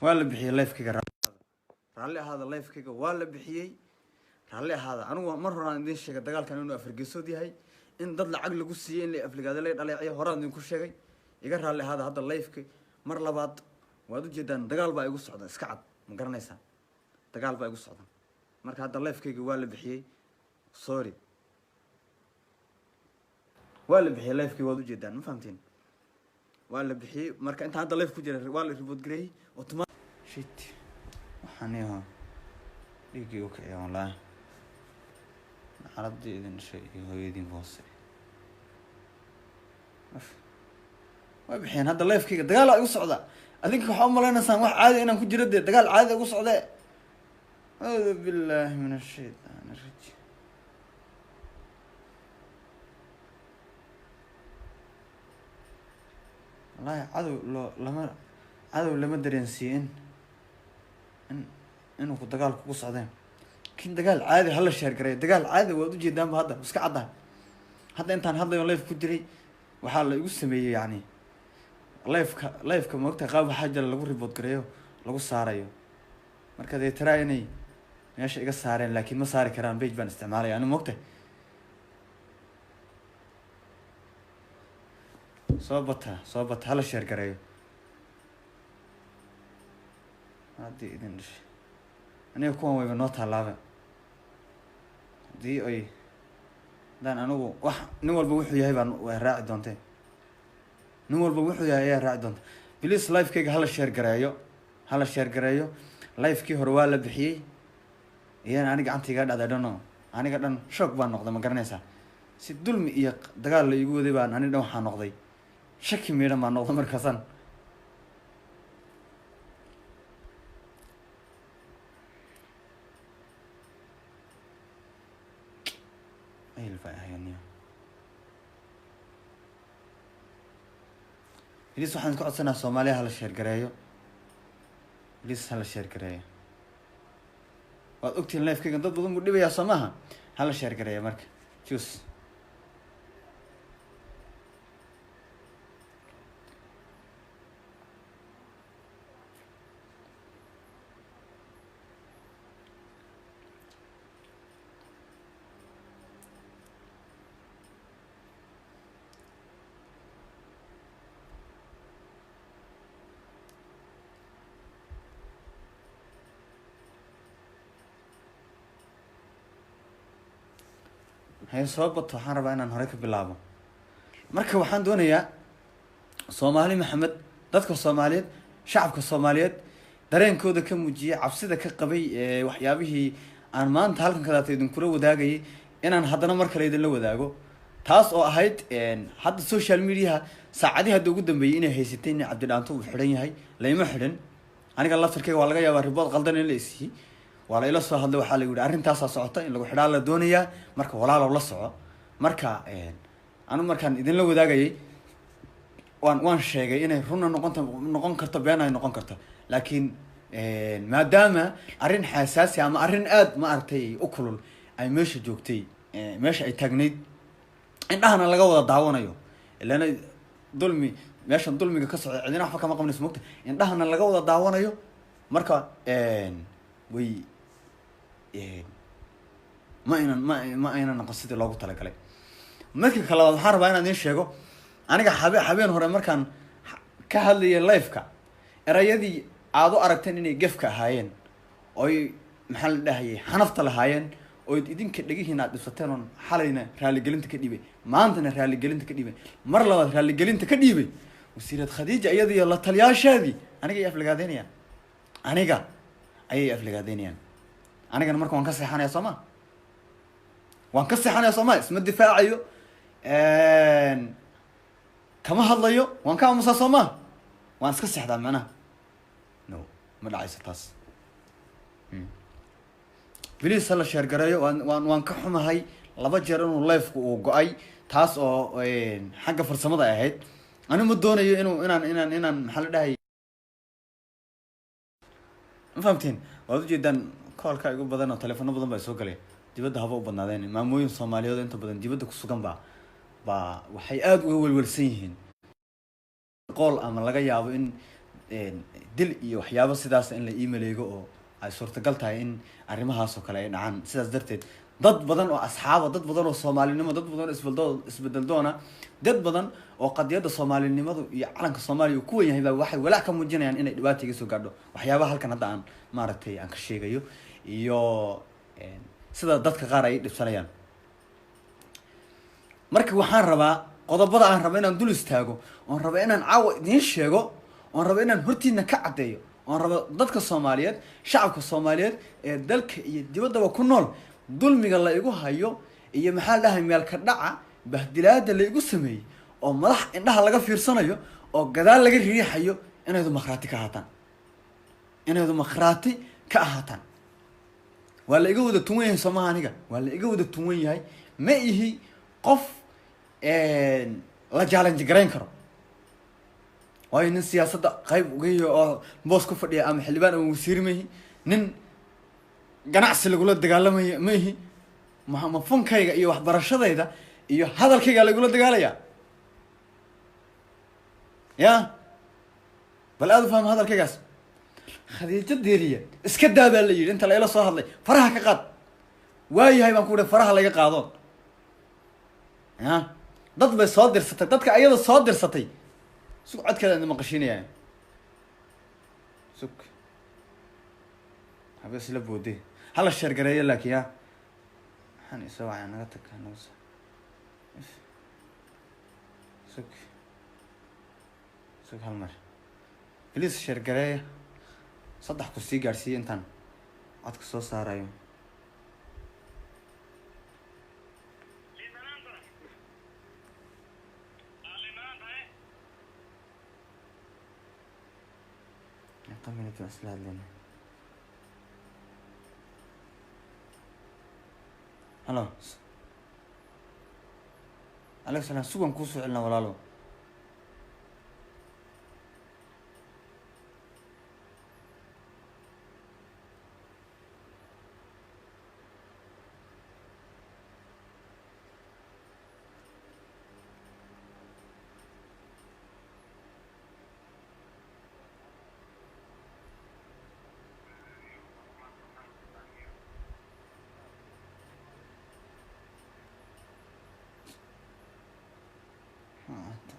ولا بحي لايف كيك رالي هذا لايف كيك ولا بحيي رالي هذا أنا مرة عندي شيء دجال كانوا إنه أفريقيا سودي هاي إن ضد عقل قصي اللي أفريقيا ذلك على عيه هران عندي كل شيء يقرر رالي هذا اللايف كي مرة بعد وهذا جدا دجال بقى يقص عضا سكعب مقرنيسا دجال بقى يقص عضا مرك هذا اللايف كيك ولا بحيي سوري ولا بحيي لايف كي وهذا جدا ما فهمتين ولا بحيي مرك أنت هذا اللايف كوجر ولا ريبوت جري أوتومات شيت وحنيها يجي أوكي والله عرضي إذن شيء هو يدين بوصي وبحين هذا اللايف كيك دجال يقص عضا أذنك حوم لنا سان واحد عادي أنا كنت جرد دجال عادي يقص عضا أعوذ بالله من الشيطان الرجيم والله عدو لما درينسين إنه كنت دجال يقص عضا كين دجال عادي هلا شهر قريب دجال عادي وادو جدا بهذا بس كعده حتى أنت هذا يوم لايف كدري وحال يقص مية يعني لايف كم وقت قاب حاجة لقول ريبوت قريو لقول صاريو مركز يترايني ماشي إيش صارين لكن ما صار كلام بيج بان استعماله يعني وقته صوبتها هلا شهر قريب هذه إذن أنا يكون ويبنوتها لعبة دي أي دان أنا نول بوحي هاي بان راعي دونتي نول بوحي هاي راعي دونت بليس لايف كيك هلا شير قرايو لايف كي هروالا بحيي يعني أنا قاعد تيجي هذا دونو أنا قاعد شوك بان نقطة ما قرنيسها سيد دول ميق دقال اللي يقول ذي بان أنا دون حان نقطي شكي ميرا ما نقطة مركزان أي الفاي يعني ليس waxaan ku codsanaa Soomaaliya hal share gareeyo ليس hal share gareeyo waad ogtiin live kayga dad badan u dhibaya samaha hal share gareeyo marka juice هاي صوبت waxaan rabaa inaan hore ka bilaabo marka waxaan doonayaa Soomaali Maxamed dadka Soomaaliyeed shacabka Soomaaliyeed dareenkooda ka muujiyay cabsida ka qabay waxyaabihii aan maanta halkan ka daatay idin kula wadaagay inaan haddana mar kale idin la wadaago taas oo ahayd hadda social media saacadihi hadda ugu dambeeyay inay haysateen in Cabdi Dhaanto uu xiran yahay layma xiran aniga laftirkeyga waa laga yaabaa ribood qaldan in la isii ولا إلا صو هذا وحاله يقول أرنت أساس صعطة إن لو حدا الدنيا مركب ولا ولا صع مركب أنا مركب إذن لو ذا جاي وان شيء جاي إنه رونا نقون كرت بيانا نقون كرت لكن ما دام أرن حساس يعني أرن ما أرتي أكل أي مش جوكتي مش أي تجنيد إن أنا لقوا دعوانا يو اللي أنا ظلمي ماشي ظلمي كسر عندنا حفكة ما قمنا اسمه إن أنا لقوا دعوانا يو مركب وي ما أنا قصتي لوجو تلا كلي مركب خلاص حرب أنا دين شيء أنا حبين هو مركان كهذي اللايف كا رأيدي عادو أردتني إني جفك هاين أي محل ده هي حنفت الهاين أو يدين كدقي هنا دفترون حالينا رالي جلنت كديبي ما أنتنا رالي جلنت كديبي مرة لا رالي جلنت كديبي وسيرة خديجة أيدي الله تليا شادي أنا جاي أفلق هذينيا أنا جا أي أفلق هذينيا أنا كان مركب وانكسر حنا يا سما وانكسر حنا يا سما اسم الدفاع أيو كما هلا يو وانكام مسا سما وانكسر حدا معنا نو ما لا عايز تاس بليس هلا شهر قرايو وانكحهم هاي لبا جرن لايف وقاي تاس أو حاجة فرصة ده أهيد أنا مدون أيو إنه محل ده هاي ما فهمتين وهذا جدا كالك يقول بدنا تلفون بدنا بيسوق dibadda haba u badnaadeen maamooyin Soomaaliyeed inta badan dibadda ku sugan waxay aad u welwelsan yihiin qool ama laga yaabo in dil iyo waxyaabo sidaas in la iimaleego oo ay suurtagal tahay in arrimahaas oo kale ay dhacaan sidaas darteed dad badan oo asxaaba dad badan oo soomaalinimo dad badan oo isbedel doona dad badan oo qadiyada soomaalinimadu iyo calanka Soomaaliya uu ku weyn yahay waxay walaac ka muujinayaan inay dhibaato iga soo gaadho waxyaabaha halkan hadda aan maaragtay aan ka sheegayo iyo sida dadka qaar ay dhibsanayaan marka waxaan rabaa qodobada aan rabo inaan dul istaago oon rabo inaan caawa idiin sheego oon rabo inaan hortiina ka cadeeyo oon rabo dadka Soomaaliyeed shacabka Soomaaliyeed ee dalka iyo dibadda ku nool dulmiga la igu hayo iyo maxaa dhahay meel ka dhaca bahdilaada la igu sameeyay oo madax indhaha laga fiirsanayo oo gadaal laga riixayo inay dimuqraati ka ahaataan inay dimuqraati ka ahaataan wala iga wada tuwan yahay Soomaaliga wala iga wada tuwan yahay ma ihi qof la challenge gareyn karo way nin siyaasadda qayb uga yahay oo boos ku fadhiya ama xildhibaan ama wasiir meehi nin ganacsi lagula dagaalamayo meehi ma fankayga iyo waxbarashadayda iyo hadalkayga lagula dagaalaya ya bal aad faham hadalkaygaas Khadiija Deeriye iska daabaa la yiri inta la ila soo hadlay faraha ka qaad waayahay baan ku dhahay faraha laga qaado ya dad bay soo dirsatay dadka ayada soo dirsatay codkeeda ma qashinayaan suk habes la boodey hala sheer gareeyo laakiin ya waxaan isoo wacay naga takaa noos suk hal mar please sheer gareeyo saddex ku sii gaarsiin intaan codka soo saarayo قمنا تسلاد لنا هلا أليكس أنا سوق نكوسو علنا ولا له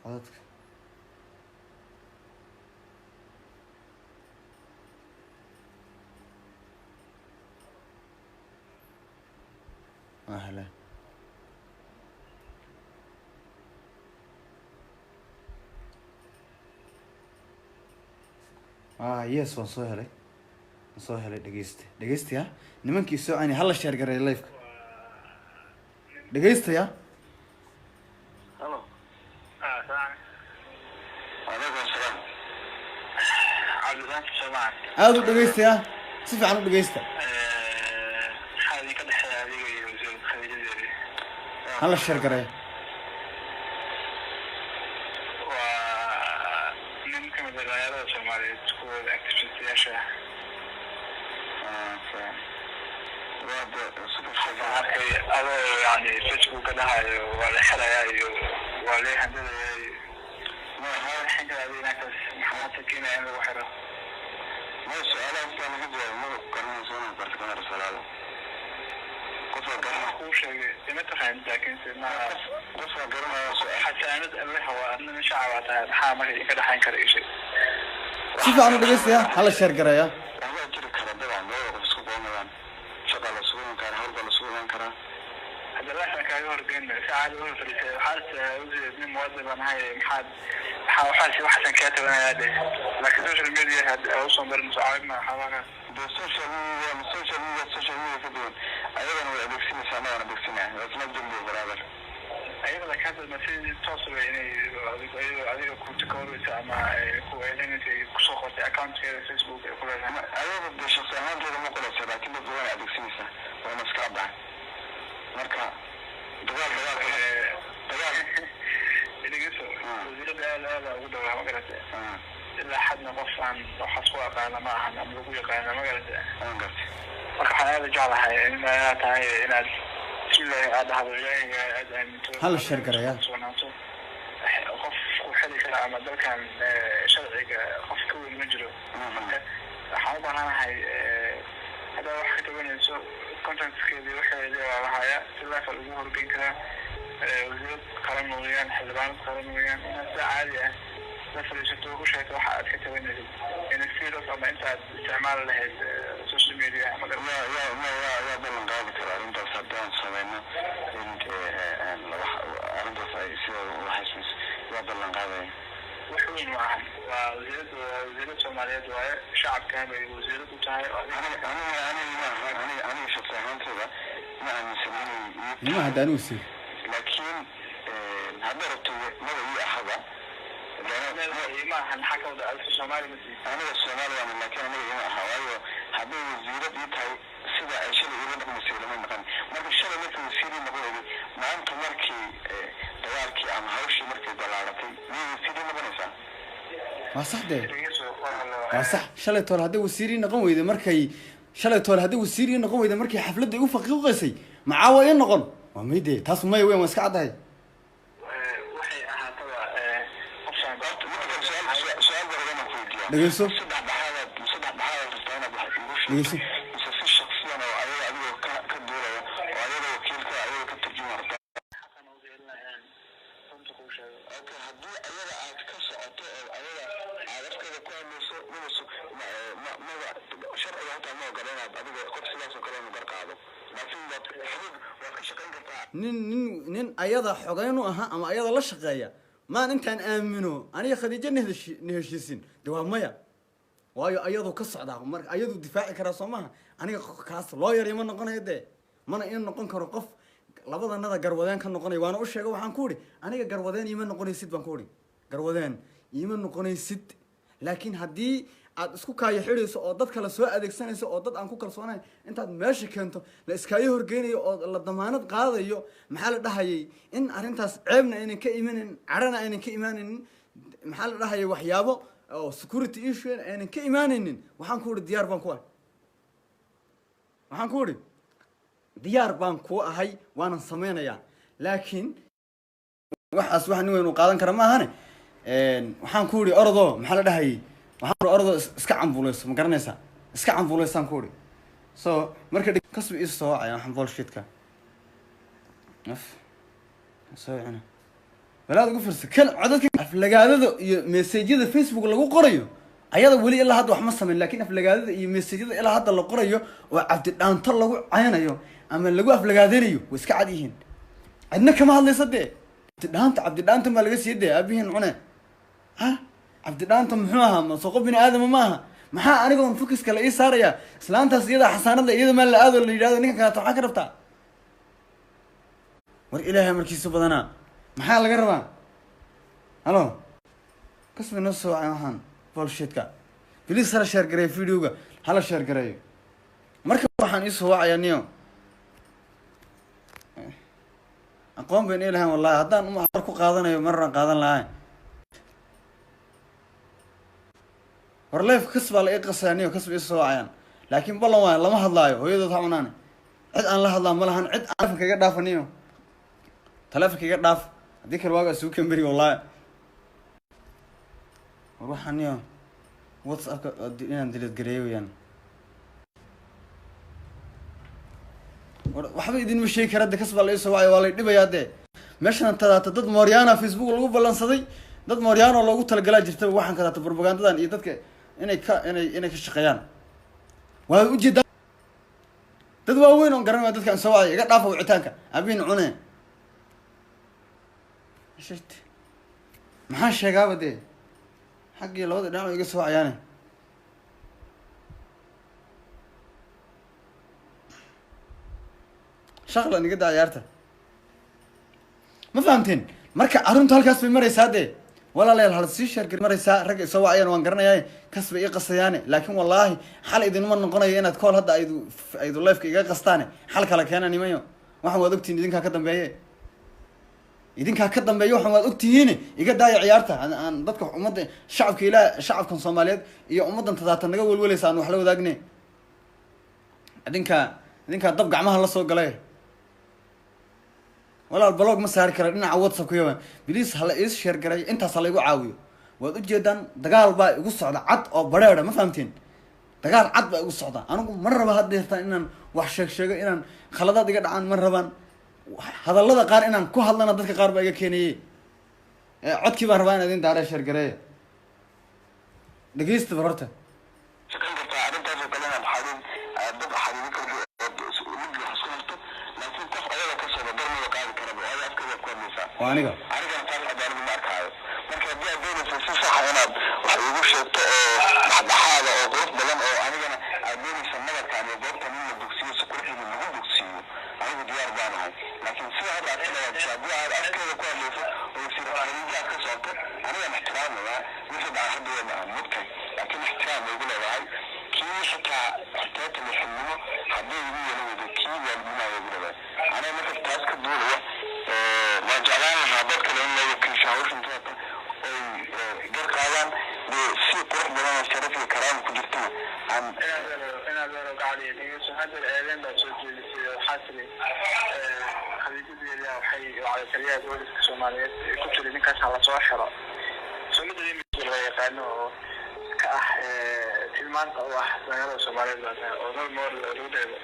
عددك أهلا يس وصوها لي دقيست يا نمنكي سو أنا هلا شير قري لايفك دقيست يا هذا دقيست يا سيف عنو دقيست هذه كده هذه خديجة ديري هلا الشركة راي وممكن الغيارات الصومالية تكون اكتيفيتي يا شيخ يعني فيسبوك لها ولا حلايا ولا هندل ما هذا الحين كده هذه ناس محمد سكينة يعني وحرة ما السؤال أصلا هذا ما قرنا سونا برتقال رسالة قصة قرنا خوش ما تخيل لكن سمع قصة قرنا حتى أنا أروح وأنا مش عارف حامل كده حين كده شيء سيف عنو دقيست يا هلا الشركة راي والله أجري كذا طبعا ده بسكوب أنا شغال سوون كان هرب سوون كذا هذا لا إحنا كايور بين ساعات في حالة وزير من موظف أنا هاي محد حاول واحد كاتب أنا هذا لكن السوشيال ميديا هذا أوصل بالمساعد مع حوانا السوشيال ميديا كدون أيضا أنا بكسيني سامع أنا بكسيني بس ما بدي برابر أيضا لك هذا المسير توصل يعني أيضا كنت كوري سامع كويلين في كسوخة أكاونت في فيسبوك كلها أيضا بدي شخص أنا بدي ما كل سبعة كل بدي أنا بكسيني سا وأنا سكاب بعد مركا دوال اللي قصر وزير لا ودوا ما قلت إلا حد نقص عن حصوة قانا ما عن أملكوية قانا ما قلت مركا هذا جعلها إن تهاي إن بسم الله هذا الجاي هل الشركة ريال قف وحدي kara ama dalkan sharciga qof ka weyn ma jiro marka waxaan u baahanahay haddaa wax ka tabanayso contactskeedii waxeedii waa lahaya si leefa lagu horgeyn karaa wasiirad qaran mooyaan xildhibaanad qaran mooyaan inaad si caadi ah la fadhiisato u sheegto waxa aad ka tabanaysid inasiros ama intaad isticmaali lahayd social media ama yaa ballan qaadi kara arrintaas haddaan sameyno arrintaas ay sida uhaysmayso yaa ballan qaadaya wax weyn maahan waa wasiirad soomaaliyeed waaye shacabkan bay wasiirad u tahay aniga shaqsi ahaantooda ma aaminsanin nima haddaan wasiir laakiin hadda rabto maba ii ahaba maahan xakawda alfa soomaali aniga soomaaliya laakiin aniga ima aha waayo hadday wasiirad ii tahay sida ay shalay ila dhaqmaysa lama maqan marka shalay marka wasiiri noqonayay maanta markii dagaalkii ama hawshii markay ballaaratay miyay wasiiri noqonaysaa waa sax dee waa sax shalay toole hadday wasiirii noqon weyday markay shalay toole hadday wasiirii noqon weyday markay xafladda u faqiiqaysay macaawa ii noqon waa maydee taas maya weyn waa iska caddahay waxay ahaataba dhegeyso dhegeyso si shaksiyan oo ayaga adigoo ka duulaya oo ayaga wakiilka ayaga ka turjuma rabta haddii ayaga aad ka socoto oo ayaga aad afkeeda ku hadlayso sharciga hataa ma ogola inaad adiga qof sidaas oo kale inu gar qaado laakiin waad ka shaqayn kartaa nin ayada xogeyn u ahaa ama ayada la shaqeeya maan intaan aamino aniga khadiijo na heshiisin de waa maya waayo ayadu ka socdaa marka ayadu difaaci karaa soo maha aniga kaas loo yar ima noqonayo dee mana in noqon karo qof labadanada garwadeen ka noqonaya waana u sheega waxaan ku idhi aniga garwadeen iima noqonaysid baan ku idhi garwadeen iima noqonaysid laakiin haddii aad isku kaayo xidhayso oo dad kale soo adeegsanayso oo dad aan ku kalsoonayn intaad meesha keento la iskaayo horgeynayo oo la damaanad qaadayo maxaa la dhahayay in arrintaas ceebna aynan ka imanin carana aynan ka imaanaynin maxaa la dhahayay waxyaabo oo security issue aynan ka imaanaynin waxaan ku idhi diyaar baan ku ahay waxaan ku idhi diyaar baan ku ahay waanan sameynayaa laakiin waxaas wax nin weyn uu qaadan kara ma ahane waxaan ku idhi orodoo maxaa la dhahayay waxaan orodoo iska cambuuleyso ma garanaysaa iska cambuuleysaan ku idhi so marka kasbi ii soo wacaya waxaan bullshitka soo wicina balaad ugu firsa kan codadka aflagaadada iyo meseejyada facebook lagu qorayo ayada weli ilaa hadda wax ma sameyn laakiin aflagaadada iyo meseejyada ilaa hadda la qorayo oo cabdidhaanto lagu caynayo ama lagu aflagaadanayo way iska cad yihiin cidna kama hadlaysa dee cabdidhaanta maa laga sii dee aabihiin cune ha cabdidhaanta muxuu ahaa ma soo qof bini aadama ma aha maxaa anigoon fokiska la ii saarayaa islaantaas iyada xasaanada iyada maa la aado la yidhahdo ninkan kaleeto maxaa ka rabtaa war ilaahay markiisu badanaa maxaa laga rabaa halo kasbi noo soo wacay waxaan bullshitka bilis hala sheer gareeyo videoga hala sheer gareeyo marka waxaan iisoo wacaya niyo aqoon bayn ilahan wallahi haddaan har ku qaadanayo marran qaadan lahayn horleef kasbaa la ii qasaya niyo kasba iisoo wacayaan laakiin ballan waayo lama hadlaayo hooyadood ha cunaane cid aan la hadlaa ma lahan cid aan telefonka iga dhaafa niyo telefonka iga dhaaf haddii kale waagaa suu kamberi wallahi war waxaan niyo whatsappka inaan dilad gareeyo weyaan waxba idinma sheegi kara de kasbaa la iisoo wacay waa lay dhibayaa dee meeshan tadaata dad mooryaana facebook lagu ballansaday dad mooryaano loogu talagalaa jirta waxaan kadaata propagandadan iyo dadka inay ka shaqeeyaan waa ujeedaa dad waaweyn oon garan waa dadkaan soo wacay iga dhaafa wicitaanka abiin cune maxaa sheegaaba dee xaggii labada dhinac iga soo wacayaane shaqlan iga daa ciyaarta ma fahamteen marka arrintu halkaas bay maraysaa dee walaalayaal hala sii sheergari maraysaa ragga isoo wacayaan waan garanayaa kasbay ii qasayaane laakiin wallaahi xal idinma noqonayo inaad kool hadda aydu lifeka iga qastaane xal kala keena nimayo waxaan waad ogtihiin idinkaa ka dambeeye waxaan waad ogtihiin iga daaya ciyaarta aan dadka ummadda shacabka shacabkan soomaaliyeed iyo ummaddan tadaata naga welweleysa aan wax la wadaagne idinkaa dab gacmaha la soo galay walaal blog ma saari kara dhinaca whatsappka bilis hala is sheer garay intaas hala igu caawiyo waad ujeedaan dagaal baa igu socda cad oo bareera ma fahamtiin dagaal cad baa igu socda anigu ma raba haddeertaan inaan wax sheego inaan khaladaad iga dhacaan ma rabaan hadallada qaar inaan ku hadlana dadka qaar baa iga keenayey codkii baan rabaa in idin daaree sheergareeya dhegeysta bar horta shaqayn kartaa arrintaasoo kalena xariin dad xariiri karto oo mid la isku harto laakiin qof ayaga ka soo darmada qaadi karaba oo aad afkeeda ku hadlaysaa waa aniga anigana taas cadaalad ma arkaayo marka haddii aad doonaysa si saxa inaad wax iigu sheegto oo dhexdhexaada oo qurux badan oo anigana aad doonaysa nabarkaan iyo goobtan in la dugsiyo si qurxida lagu dugsiiyo anigu diyaar baan ahay laakiin sida hadda aad ka dhawaajisa haddii aad afkeeda ku hadlayso oo sir xariinta aad ka socoto anigaan ixtiraamayaa wixii dhaca hadda waa dhaca mugtay laakiin ixtiraam igu leedahay kii xitaa ixtiraamta lixilnimo haddii igu yeelo wada kii waalidinaya igu leedahay aniga marka taas ka duulaya waan jeclaan lahaa dad kale in la wakiisho hawshan taata oy gar qaadaan si qurux badan oo sharaf iyo karaama ku jirtana aan inaad waro gacaliya dhegeyso hadda eedeen baa soo jeedisay waxaa tiri khadiijadeeda waxay wacday taliyaha booliska soomaaliyeed ku tiri ninkaas ha lasoo xiro sunnada la yaqaano oo ka ah tilmaanta u ah dhalinyarada soomaaliyeed oo nol moor lagu dheego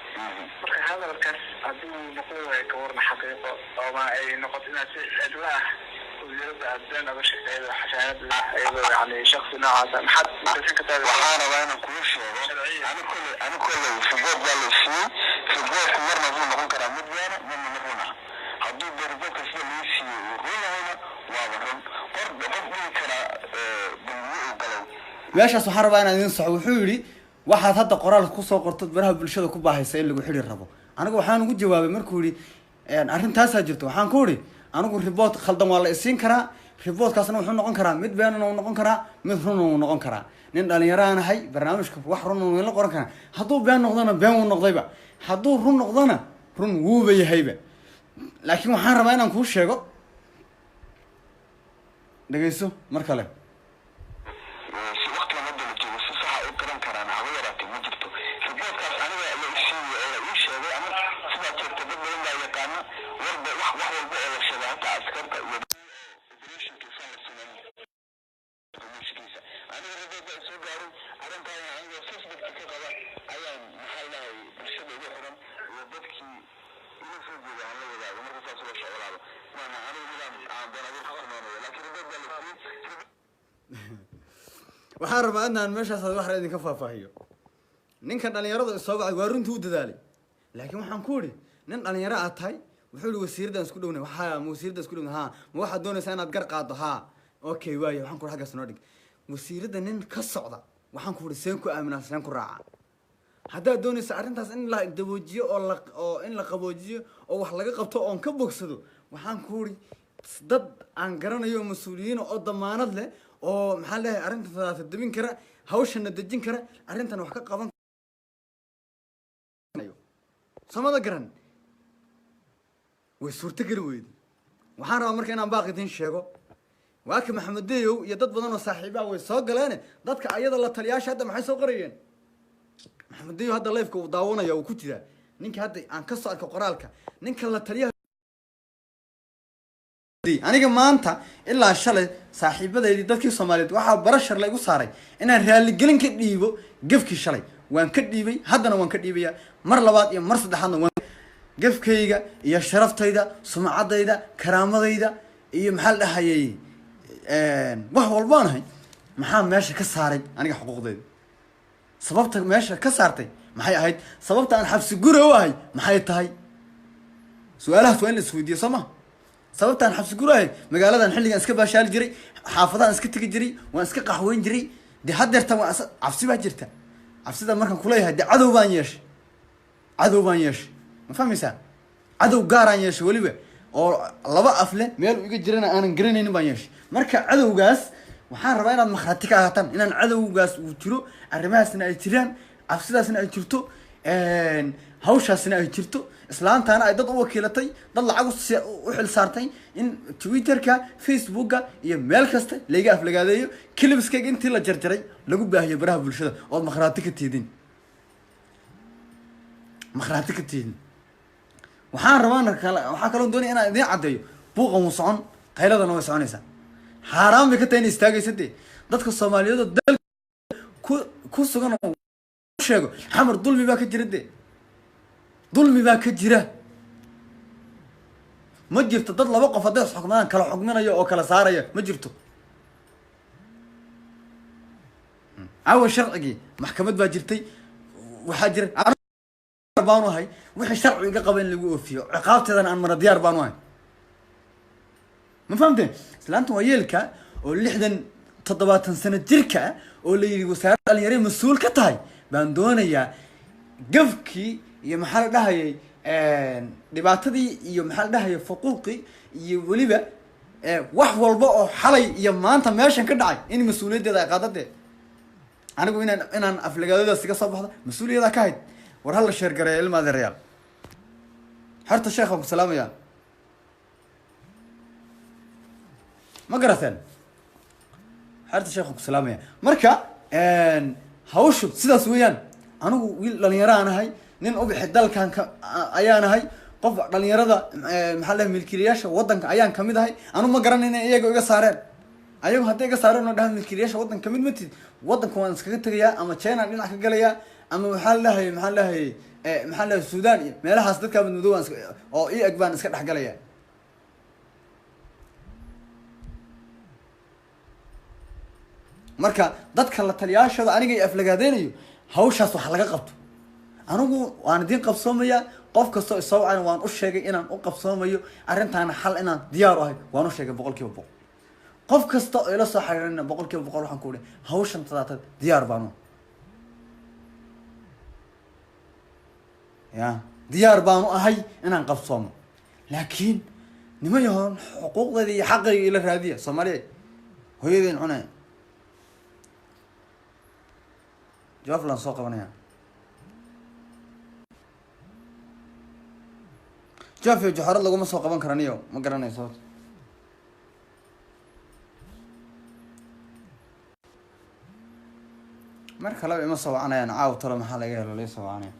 marka hadalkaas hadduu noqon waayo ka warna xaqiiqo ooma ay noqoto inaad si cidla ah wasiirada aad been oga sheegtay xasaanad lah iyadoo yani shaksi noocaasa maxaad mutasin ka tahay waxaan rabaa inaan kuu sheego ani kolley ribood baa la siiyey riboodku marna wuxuu noqon karaa mid beena midna mid run ah hadduu de riboodka sida loo siiyey uu run yahayna waaba run qof dhihi karaa dambiye uu galay meeshaas waxaan rabaa inaan idin saxo wuxuu yidhi waxaad hadda qoraal kusoo qortad baraha bulshada ku baahaysa in lagu xidhi rabo anigu waxaan ugu jawaabay markuu yidhi arrintaasaa jirto waxaan ku idhi anigu ribood khaldan waa la isiin karaa riboodkaasna wuxuu noqon karaa mid beenana uu noqon karaa mid runa uu noqon karaa nin dhalinyaraanahay barnaamijka wax runa wuu la qoran karaa hadduu been noqdona been wuu noqdayba hadduu run noqdona run wuuba yahayba laakiin waxaan rabaa inaan kuu sheego dhegeyso mar kale si waqtigan hadda la joogo si saxa u garan karaan haba yaraatee ma jirto riboodkaas aniga la isiiyo oo la ii sheegay ama sidaa jeegta dad badan baa yaqaana warba wax walba oo la sheegay hataa askarta iyo operationkiisa la sameeyo operationkiisa aniga riboodka ay soo gaaray arrintaan aniga suspect ka qaba ayaan maxaa lahay bulshada ugu xiran iyo dadkii ila soo jeeda aan la wadaago marka saas loo shaqolaado maana aniga midaan aan banadir ku sameynayo laakiin ribood baa la siiyey waxaan rabaa inaan meeshaas wax idinka faahfaahiyo ninkan dhalinyarada soo bacay waa runtii u dadaalay laakiin waxaan ku idhi nin dhalinyaro aad tahay wuxuu yihi wasiiradaan isku dhownay waxaa ma wasiiradaan isku dhownay haa ma waxaad doonaysaa inaad gar qaado haa okay waayo waxaan ku ihi xaggaas noo dhig wasiiradda nin ka socda waxaan ku ihi seen ku aaminaa seen ku raaca haddaad doonaysa arrintaas in la daboojiyo oo in la qaboojiyo oo wax laga qabto oon ka bogsado waxaan ku ihi dad aan garanayo mas-uuliyiin oo damaanad leh oo maxaa leeyahay arrintan fadaata debin kara hawshana dejin kara arrintan wax ka qaban samada garan way suurto geli weyday waxaan rabaa marka inaan baaqi idiin sheego waaka maxamed deyow iyo dad badan oo saaxiibaa way soo galeene dadka ayada la taliyaasha hadda maxay soo qorayeen maxamed deyow hadda leefka uu daawanaya uu ku jiraa ninka hadda aan ka soo arka qoraalka ninka la taliyaha aniga maanta ilaa shalay saaxiibadeydii dadkii soomaaliyeed waxaa barashar la igu saaray inaan raaligelin ka dhiibo gefkii shalay waan ka dhiibay haddana waan ka dhiibayaa mar labaad iyo mar saddexaadna waan gefkayga iyo sharaftayda sumcadayda karaamadayda iyo maxaa la dhahayay wax walbaanahay maxaa meesha ka saaray aniga xuquuqdayda sababta meesha ka saartay maxay ahayd sababta aan xabsi guri u ahay maxay tahay su-aalahaas waa in la isweydiiyo soo ma sababtaan xabsi gurahay magaaladan xilligan iska baashaali jiray xaafadahan iska tegi jiray waan iska qaxweyn jiray dee haddeertan waa cabsi baa jirta cabsida markaan kuleeyahay dee cadow baan yeeshay ma fahmaysaa cadow gaaraan yeeshay weliba oo laba af leh meel iga jirana aanan garanaynin baan yeeshay marka cadowgaas waxaan rabaa inaad makhraati ka ahaataan inaan cadowgaas uu jiro arrimahaasna ay jiraan cabsidaasna ay jirto hawshaasna ay jirto islaantaana ay dad u wakiilatay dad lacag u xil saartay in twitterka facebooka iyo meel kasta layga aflagaadeeyo clipskayga intii la jarjaray lagu baahiyo baraha bulshada ood makhraati ka tiidin waxaan rabaa waxaa kaloo doonaya inaan idiin caddeeyo buuqan wuu socon qayladana way soconaysaa حرام بكتين يستاجي سدي ضدك الصوماليين الدل كو سجن شيء حمر ظلمي باك جردي ظلمي باك جرة ما جرت تطلع وقف فضيح حكمان كلا حكمنا يا أو كلا صارية ما جرتوا أول شرعي محكمة باجرتي وحجر بانو هاي وحي شرعي قبل اللي يقول فيه عقابتي أنا من ديار بانو هاي ما فهمتين سلانتو ويلكا واللي حدن تضبات سنة جركا واللي وسائل اليرين مسؤول كتاي باندونيا قفكي يا محل ده هي دبعتدي يا محل ده هي فقوقي يوليبا wax walba oo xalay iyo maanta meeshan ka dhacay in mas'uuliyadda ay qaadaday anigu inaan aflagaadadaas iga soo baxdo mas'uuliyadda ka hayd war hal sheer garay ilmaada real harta sheekhu ku salaamaya ma garateen harta sheekhu ku salaamaya marka hawshu sidaas weeyaan anigu wiil dhalinyaro aan ahay nin u bixi dalkan ayaan ahay qof dhalinyarada maxaa la milkiilayaasha wadanka ayaan kamid ahay anu ma garan inay iyaga iga saareen ayagu hadday iga saareen oo dhahan milkiilayaasha wadanka kamid ma tid wadanka waan iskaga tagayaa ama China dhinac ka galayaa ama maxaa la Suudaan iyo meelahaas dadka madow oo ii baan iska dhex galayaa marka dadka la taliyaashada aniga ay aflagaadeenayo hawshaas wax laga qabto anigu waan idin qabsoomaya qof kasto isoo aan waan u sheegay inaan u qabsoomayo arintaana xal inaan diyaar u ahay waan u sheegay 100% qof kasto oo ila soo xiriirina 100% waxaan ku leeyahay hawshan tadaata diyaar baan ya diyaar baan u ahay inaan qabsoomo laakiin nima yahoon xuquuqdeedii iyo xaqayga ila raadiya Soomaaliya hooyadeen cunay جواب لان سوق بنيا جواب جوهر لغو ما سوق بن كرانيو ما غراناي صوت marka laba ima soo wacanayaan caaw talo maxaa laga helo leey soo wacanay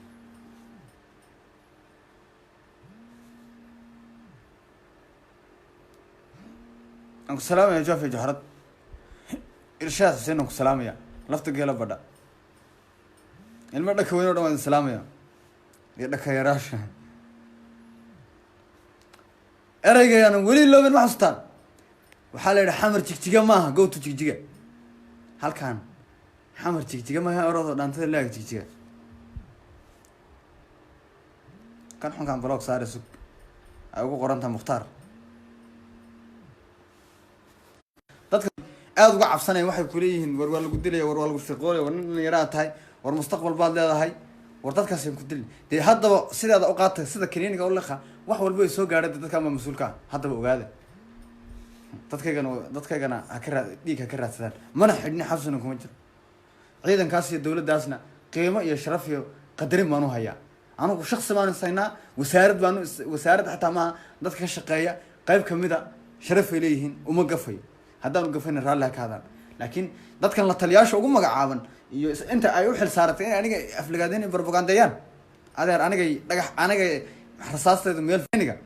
anku salaamaya joofi jahrad irshaad seenku salaamaya lafta geela badha ilma dhaka weyn oo dhan waan salaamaya iyo dhaka yaraasha eraygan wali looban ma xustaan waxaa la yiraahdaa xamar jigjiga maaha go to jigjiga halkaan xamar jigjiga maaha orado dhaantada laag jigjiga kan xunkan blog saare sug ay ugu qoranta muxtaar dadka aad uga cabsanay waxay ku leeyihiin war waa lagu dilay war waa lagu shaqoolay war nin yaraa tahay war mustaqbal baad leedahay war dadkaas ay ku dil de haddaba sidaada u qaatay sida kaniiniga u leexa wax walba ay soo gaaray dadka ama mas'uulka haddaba ogaada dadkaygana ha ka raad dhiig ha ka raadsadaan mana xidhni xabsina kuma jiro ciidankaas iyo dawladdaasna qiimo iyo sharaf iyo qadarin baan u hayaa anigu shakhsi baan isaynaa wasaarad xataa ma dadka ka shaqeeya qayb kamida sharaf ay leeyihiin uma gafayo haddaan u gafayna raalli ha ka hadaan laakiin dadkan la taliyaasha ugu magacaaban iyo inta ay u xil saaratay in aniga aflagaadeen iyo propagandayaan adeer aniga rasaasteedu meel finiga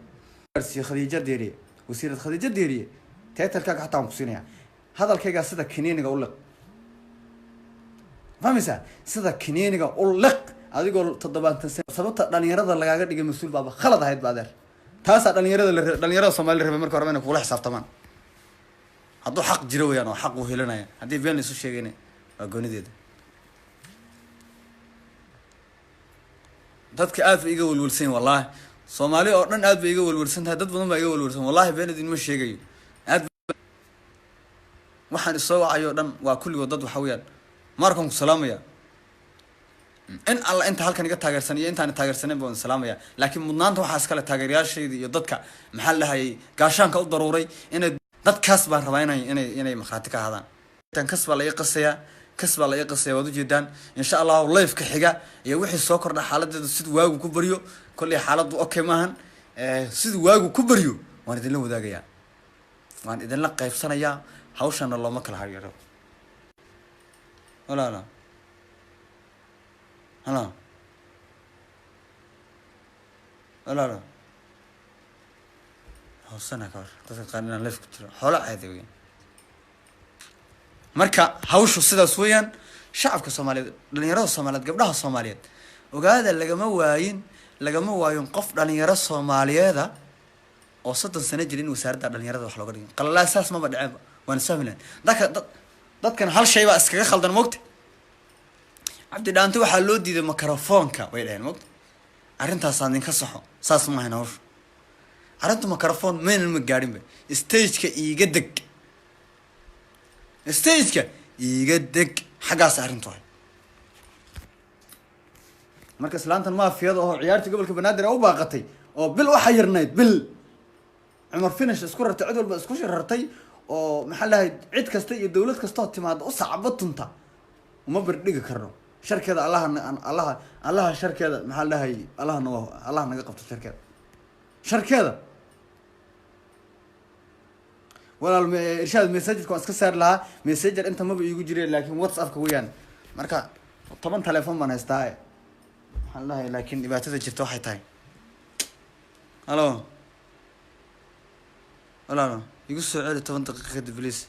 Khadiija Deeriye wasiirad Khadiija Deeriye teetalkaaga xataa aan ku siinaya hadalkayga sida kiniiniga u liq famisa sida kiniiniga u liq adigoo 70 sano sababta dhalinyarada lagaaga dhigay mas'uul baaba khalad ahayd baadeer taas dhalinyarada Soomaaliyeed reer marka hore inay kula xisaabtamaan hadduu xaq jiro weeyaan oo xaq u helinaya haddii been isu sheegayna waa goonideeda dadka aad bay iga walwalsan wallahi Soomaali oo dhan aad bay iga walwalsan tahay dad badan baa iga walwalsan wallahi been idin ma sheegayo aad waxaan soo wacayo dhan waa kulligood dad waxa weeyaan markaan ku salaamaya in alla inta halkan iga taageersan iyo intaan taageersanin baan salaamaya laakiin mudnaanta waxa iska la taageerayaashayda iyo dadka maxaa la hayay gaashaanka u daruuray inay dadkaas baan rabaa inay marxaati ka hadaan tan kasba la iqasaya wadu jeedaan insha Allah live ka xiga iyo wixii soo kordha xaaladeedu sidoo waagu ku bariyo kulli xaaladu okay maahan sidoo waagu ku bariyo waan idin la wadaagaya waan idin la qaybsanaya hawshana looma kala hariyo wala hawsana ka dadka qaanina live ku jiro xoolo caadi weyn marka hawshu sidaas weeyaan shacabka Soomaaliyeed dhalinyarada Soomaaliyeed gabdhaha Soomaaliyeed ogaada lagama waayin qof dhalinyaro Soomaaliyeed oo 30 sano jirin wasaaradda dhalinyarada wax looga dhigay qalaasaas ma badhaceen waan sahmilaan dadkan hal shay baa iskaga khaldan moogta cabdi dhaanto waxa loo diiday mikrofoonka way dhaheen moogta arrintaas aan idinka saxo saas ma hayna hawshu arrinta mikrofoon meel ma gaadhin ba stage-ka iiga deg xagaas arrintu ay marka islaantan maafiyada oo ciyaarta gobolka banaadir u baaqatay oo bil waxa yarnayd bil Umar finish isku rartay cid walba isku shirartay oo maxaa lahayd cid kasta iyo dawlad kasta oo timaado u sacbatunta uma bardhiga karno sharkeeda Allah sharkeeda maxaa lahayd Allah naga qabto sharkeeda walaal irshaad message ko iska saar laha messenger inta ma iigu jireen laakiin WhatsApp ka weeyaan marka 10 telefoon baan haystaa waxaan lahayd laakiin dhibaatada jirto waxay tahay hello walaal igu soo celi 10 daqiiqo kadib please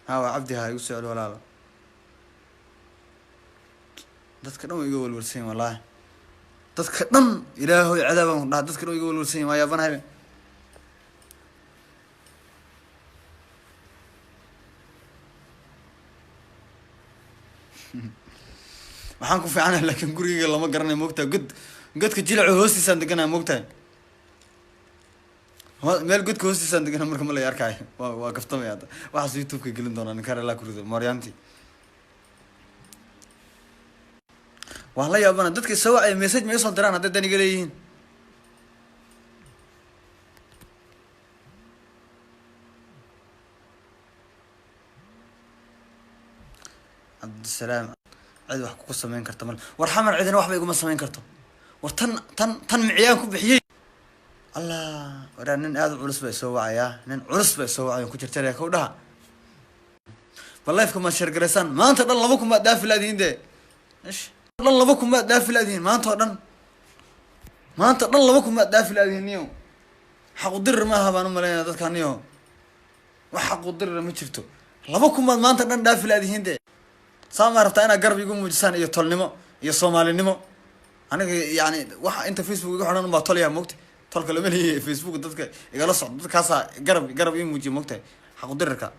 waa cabdi igu soo celi walaal dadka dhan igu walwalsan wallahi dadka dhan ilaahay cadaabaan dadka dhan igu walwalsan waa yaabanahay waxaan ku fiicanahay laakiin guriga lama garanayo moogtaa godka jilaco hoostiisaan deganaa moogtaa meel godka hoostiisaan deganaa marka ma la arkaayo waa kaftamay hadda waxaas youtube-ka gelin doonaa ninkaan ilaa kurido maryaantii waan la yaabana dadka soo wacay message ma soo diraan hadday daniga leeyihiin Abdusalaam cid wax ku sameyn karto mal war xamar cidina waxba iguma sameyn karto war tan miciyaan ku bixiyay Allah wara nin aad culus bay soo wacaya nin culus bay soo wacay ku jirtay ka dhaha wallahi kuma shir garaysan maanta dhan laba kuma daafilaadiin de ish dhan laba kuma daafilaadiin maanta dhan laba kuma daafilaadiin niyo xaq u dir ma habaan u maleeyaa dadkan niyo wax xaq u dir ma jirto laba kuma maanta dhan daafilaadiin de سامر رفتنا قرب يقوم مجلسان iyo tolnimo iyo Soomaalinimo aniga yaani waxa inta Facebook ugu xidhan baa tolaya moogta tolka lama leeyahay Facebook dadka igala socdo dadkaas garab ii muujiyo moogta xaq u dirka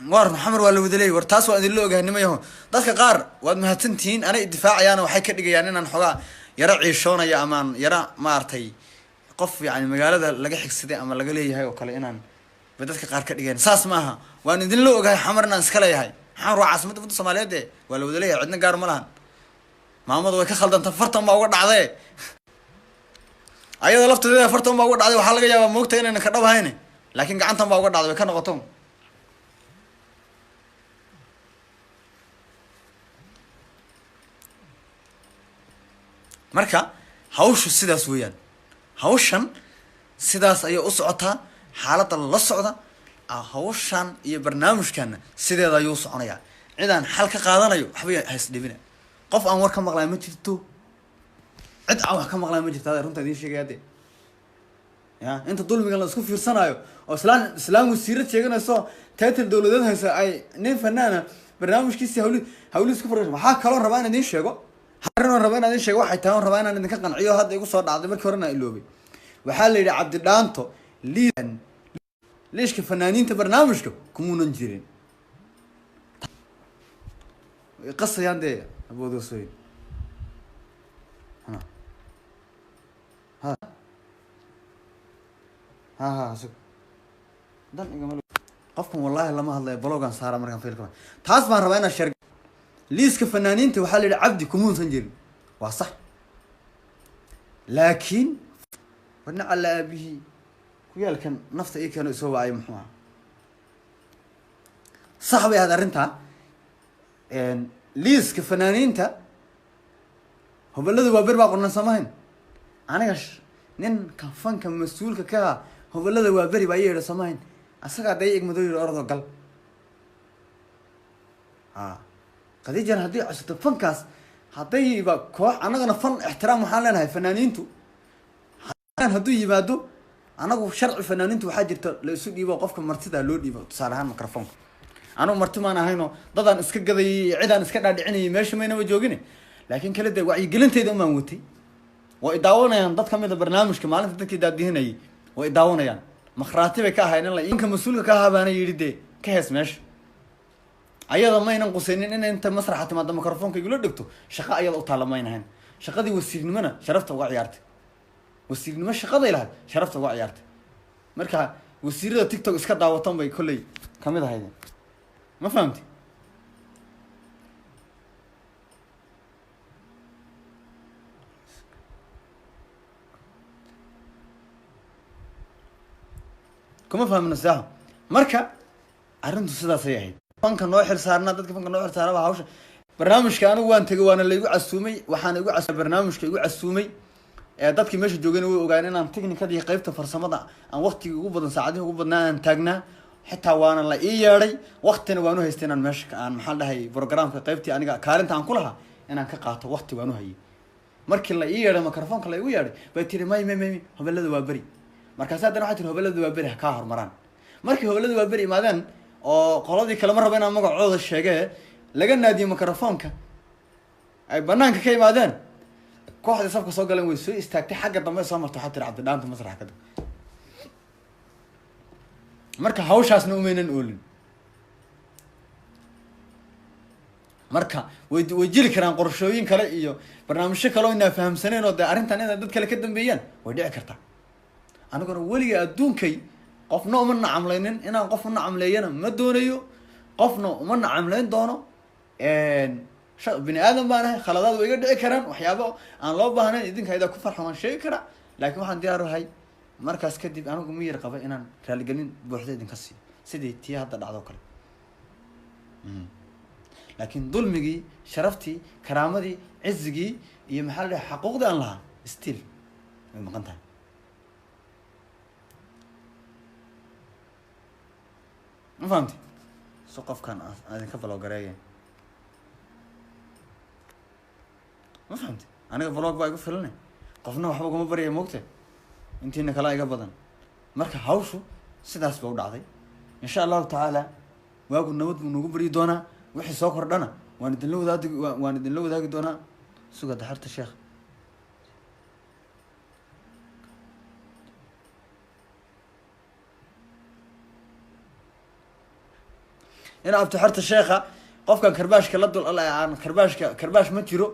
war maxamed waa la wadalay war taas waa idin loo ogaanimayo dadka qaar waad mahadsantiin ana difaacayaan waxay ka dhigayaan inaan xogaa yara ciishoonaya ama yara maartay qof yaani magaalada laga xigsaday ama laga leeyahay oo kale inaan dadka qaar ka dhigeen saas ma aha waan idin loo ogahay xamarna iska leeyahay xamar waa caasimada waddanka Soomaaliyeed waa la wadalay cidna gaar ma lahan maamadu way ka khaldantay fartan baa uga dhacday ayada lafteeda fartan baa uga dhacday waxa laga yaabaa moogta inaan ka dhawahayn laakiin gacantan baa uga dhacday way ka noqoto marka hawshu sidaas weeyaan hawshan sidaas ay u socotaa xaaladda la socda hawshan iyo barnaamijkan sideeda ayuu soconaya cidaan xal ka qaadanayo waxba hays dhibina qof aan war ka maqlay ma jirto cid aan wax ka maqlay ma jirto runta idin sheegayade ya inta dulmiga la isku fiirsanayo oo islaam wasiirad sheeganayso title dawladeed haysa ay nin fanaana barnaamijkiisa hawli isku farqay waxa kale oo rabaa in idin sheego harino rabaa in idin sheego waxay tahay rabaa in idin ka qanciyo hadda igu soo dhacday markii horena iloobay waxa la yiri Cabdi Dhaanto ليش كفنانين برنامجكم كمونن جيرين قصة عندي أبو دوسوي ها سك دم يجملوا قفكم والله لما هلا بلوغان صار مركان فيلكم تاس ما ربنا الشرق ليش كفنانين وحال عبدي كمون سنجيرين وصح لكن ورنا على أبيه كويل كان نفط إيه كانوا يسووا عيم محمد صاحبي هذا رنتا إن ليس كفنانين تا هو بلده وبربع قلنا سماهن أنا إيش ninka fanka mas-uulka ka ah hobolada waa beri baa yeedha samayn asagaa day igmadoo yidhi orodoo gal qadiijan haddii cusubto fankaas haddayba koox annagana fan ixtiraam waxaan leenahay fanaaniintu hadduu yimaado anagu sharci fanaaniintu waxaa jirta la isu dhiibo qofka martidaa loo dhiibo tusaale ahaan microfonka anigu marti maan ahayno dadaan iska gadayay cidaan iska dhaadhicinayay meesha maynaba joogine laakiin kale dee wacyigelinteeda umaan watay waa idaawanayaan dad kamid a barnaamijka maalinta dadkii daadihinayay waa idaawanayaan makhraati bay ka ahayn in inka mas-uulka ka ahaa baana yidhi dee ka hees meesha ayada maynan qusaynin in inta masraxa timaada microfonka igula dhegto shaqo ayada u taalla maynahayn shaqadii wasiirnimona sharafta uga ciyaartay wasiirnimo shaqaday lahayd sharafta uga ciyaartay marka wasiirada tiktok iska daawatan bay kolley kamid ahaydeen ma fahamti kuma fahmina saaho marka arrintu sidaasay ahayd fanka noo xil saarnaa dadka fanka noo xil saara baa hawsha barnaamijka anigu waan tegay waana laygu casuumay waxaana igu barnaamijka igu casuumay dadkii meesha joogayna way ogaan inaan technicada iyo qaybta farsamada aan waqtiga ugu badan saacadihi ugu badnaa aan taagnaa xitaa waana la ii yeedhay waqtina waan u haystay inaan meesha aan maxaa dhahay programka qaybtii aniga kaalinta aan ku lahaa inaan ka qaato waqti waan u hayay markii la ii yeedhay microfonka la igu yeedhay bay tiri may hobolada waa beri markaas haddana waxay tiri hobolada waa beri ha kaa hormaraan markii hobolada waa beri imaadeen oo qoladii kale ma raba inaan magacooda sheegee laga naadiyo microfonka ay banaanka ka imaadeen kooxdii safka soo galeen way soo istaagtay xagga dambe soo martay waxaa tiri cabdidhaanta masrax ka dib marka hawshaasna umaynan oolin marka way jiri karaan qorshooyin kale iyo barnaamijyo kale oo inaa fahamsaneen oo dee arrintan inay dad kale ka dambeeyaan way dhici kartaa aniguna weliga adduunkay qofna uma nacamlaynin inaan qof u nacamleeyana ma doonayo qofna uma nacamleyn doono bini aadan baan ahay khaladaad way iga dhici karaan waxyaabo aan loo baahnayn idinka idaa ku farxan waan sheegi karaa laakiin waxaan diyaar ahay markaas kadib anigu miyar qaba inaan raaligelin buuxda idinka siiyo sidii tii hadda dhacdo kale laakiin dulmigii sharaftii karaamadii cizigii iyo maxaa la dhahay xaquuqdii aan lahaa still way maqan tahay ma fahamti so qofkan idinka baloogareeya ma fahamti aniga vlog baa igu filanay qofna waxba kuma baryaya moogta intiina kala iga badan marka hawshu sidaas ba u dhacday insha allahu tacaala waagu nabad buu nagu baryi doonaa wixii soo kordhana waan idinla wadaagi doonaa suga daxarta sheekh in abtixarta sheekha qofkan karbaashka la dul aan karbaash ma jiro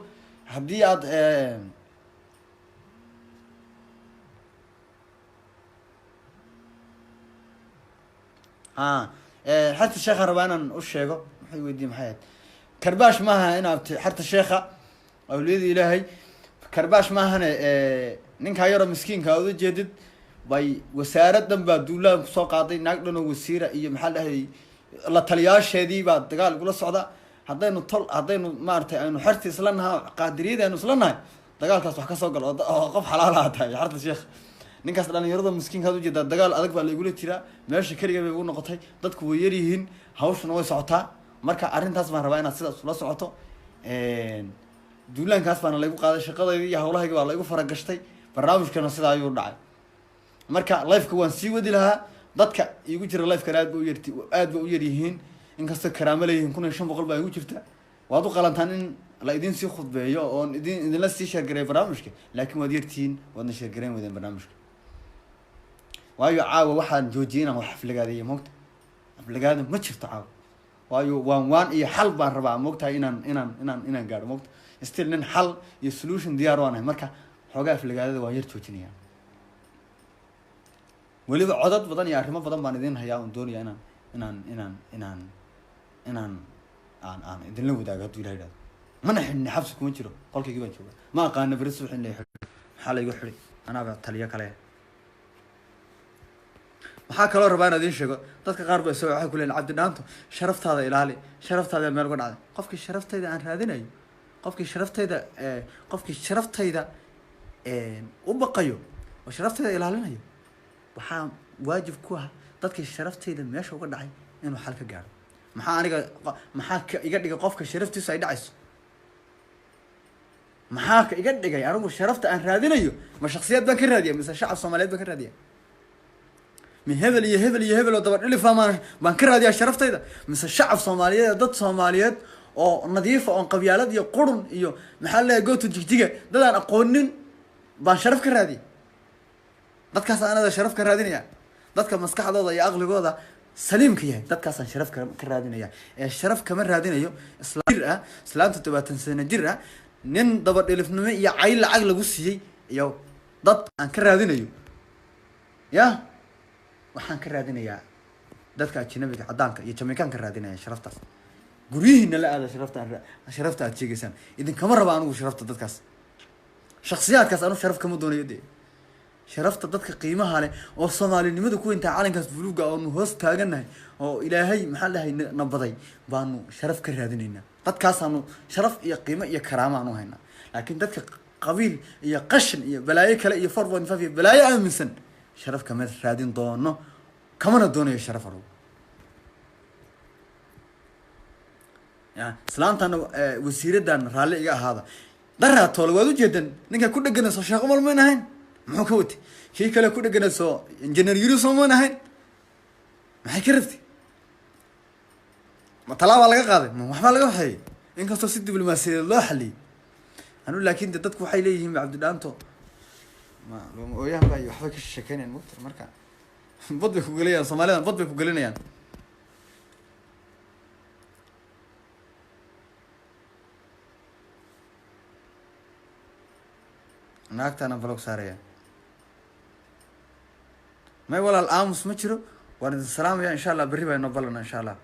haddii aad xarta sheekha rabaa inaan u sheego maxay weydiye maxay ahayd karbaash maaha in abti xarta sheekha awliyada ilaahay karbaash maahane ninkaa yaroo miskiinka aad ujeedid bay wasaaradan baa duulaan kusoo qaaday naag dhan oo wasiira iyo maxaa dhahay la taliyaasheedii baa dagaal igula socda haddaynu maaragtay aynu xerti isla naha qaadiriyada aynu isla nahay dagaalkaas wax kasoo gal oo qof xalaalaha tahay xarta sheekh ninkaas dhalinyarada miskiinkaad ujeedaa dagaal adag baa laigula jiraa meesha keliga bay ugu noqotay dadku way yaryihiin hawshuna way socotaa marka arrintaas baan rabaa inaad sidaas ula socoto duulaankaas baana laygu qaaday shaqadayda iyo hawlahayga baa laygu faragashtay barnaamijkana sidaa ayuu dhacay marka lifeka waan sii wadi lahaa dadka igu jira lifekana aad ba u yaryihiin inkastoo karaamo leeyihiin 1500 baa igu jirta waad u qalantaan in la idin sii khudbeeyo oon idinla sii sheergareey barnaamijka laakiin waad yartihiin waadna sheergareyn weydeen barnaamijka waayo caawa waxaan joojiyay inaan wax xaflagaadeeyo moogta xaflagaada ma jirto caawa waayo waan iyo xal baan rabaa moogtahay inaan gaadho moogta still nin xal iyo solution diyaar waanahay marka xoogaa xaflagaadada waan yar joojinaya weliba codad badan iyo arrimo badan baan idin hayaa oon doonaya inaan aan idinla wadaago hadduu ilaha idhahdo mana xidhni xabsi kuma jiro qolkaygii baan jooga ma aqaana beri subax in la xidho maxaa laygu xidhay anaaba taliyo kale waxaa kaloo rabaa inaan idiin sheego dadka qaar ba isagoo waxay ku leeyihin cabdi dhaanto sharaftaada ilaali sharaftaada meel uga dhacday qofkii sharaftayda aan raadinayo qofkii sharaftayda u baqayo oo sharafteyda ilaalinayo waxaa waajib ku ah dadka sharafteyda meesha uga dhacay inuu xal ka gaaro maxaa aniga maxaa iga dhigay qofka sharaftiisu ay dhacayso maxaa ka iga dhigay anigu sharafta aan raadinayo ma shakhsiyad baan ka raadiya mise shacab Soomaaliyeed baan ka raadiya mi hebel iyo hebel iyo hebel oo daba dhilifaa baan ka raadiyaa sharafteyda mise shacab Soomaaliyeed dad Soomaaliyeed oo nadiif oo qabyaalad iyo qurun iyo maxaa la gooto jigjiga dad aan aqoonin baan sharaf ka raadiya dadkaas aanada sharaf ka raadinaya dadka maskaxdooda iyo aqligooda saliimka yahay dadkaas aan sharaf ka raadinaya ee sharaf kama raadinayo islaamta 20 sano jir ah nin daba dhilifnimo iyo cayl lacag lagu siiyay iyo dad aan ka raadinayo ya waxaan ka raadinayaa dadka ajnabiga cadaanka iyo Jamaican ka raadinaya sharaftaas gurihiina la aada sharafta aad sheegaysan idin kama raba anigu sharafta dadkaas shakhsiyaadkaas anu sharaf kama doonayo sharafta dadka qiimaha leh oo Soomaalinimada ku inta calankaas buluuga oo hoos taaganahay oo Ilaahay maxaa lahay nabaday baanu sharaf ka raadinayna dadkaas aanu sharaf iyo qiimo iyo karaama aanu hayna laakiin dadka qabiil iyo qashin iyo balaayo kale iyo 4.5 iyo balaayo aaminsan sharaf kama raadin doono kamana doonayo sharaf aro ya islaantana wasiiradan raali iga ahaada daraa tool waad u jeedan ninka ku dhaganayso shaqo malmeen ahayn muxuu ka wati kii kale ku dhaganayso engineer yuru Soomaan ahayn maxay ka rabtay ma talaaba laga qaaday ma waxba laga waxay inkastoo si diblomaasiyadeed loo xaliyay anu laakiin dadku waxay leeyihiin Cabdi Dhaanto ma loo ooyaan bay waxba ka sheekeynayaan mugtar marka bad bay ku galayaan Soomaaliland bad bay ku galinayaan naagtana vlog saaraya ما ولا الآمس ما تشرو وارد السلام يا إن شاء الله بري بينو بلنا إن شاء الله